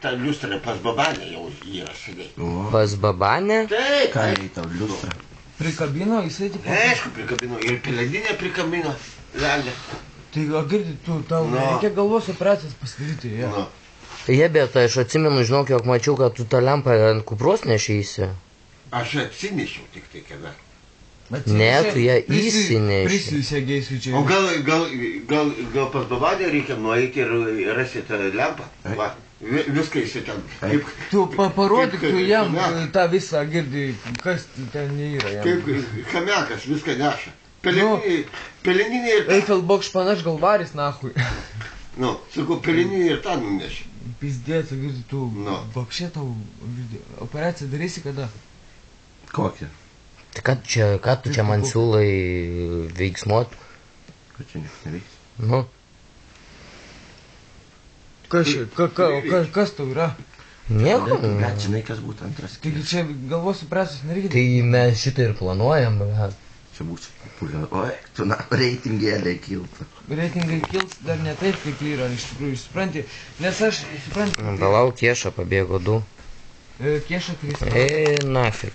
ta liustra pas babanę jau yra seniai. Pas babanę? Taip. Ką į tau liustrą? Prikabino, jisai tik... Aišku, prikabino. Ir peledinę prikabino. Velnė. Tai, girdi, tau reikia galvos operacijas pasidaryti, ja. Jie, bet aš atsimenu, žinok, jog mačiau, kad tu tą lempą ant kupros nešeisi. Aš atsinešiau tik tai kada. Ne, tu ją įsineši. Prisisegėsiu čia. O gal pas babanę reikia nueiti ir rasti tą lempą? Va, viską jis ten. Tu parodyk tu jam tą visą, girdi, kas ten yra jam. Kaip chamiakas viską neša. Peleninė ir... Eifelbokš panaš gal varis, nahui. Nu, sakau, peleninė ir tą nunešė. Pizdėt, girdi, tu... Vapšė tau, girdi, operaciją darysi kada? Kokią? Tai ką tu čia man siūlai veiksmuot? Ką čia neveiks? Nu. Kas tau yra? Nieko. Bet žinai, kas būtų antras. Taigi čia galvos operacijos nereikia. Tai mes šitą ir planuojam, bet... Čia būtų pulio. Oi, tu reitingėliai kiltų. Reitingai kils dar ne taip, kaip yra, iš tikrųjų, supranti. Nes aš, supranti... Dalau Kieša pabėgo 2. Kieša 3. Nafik.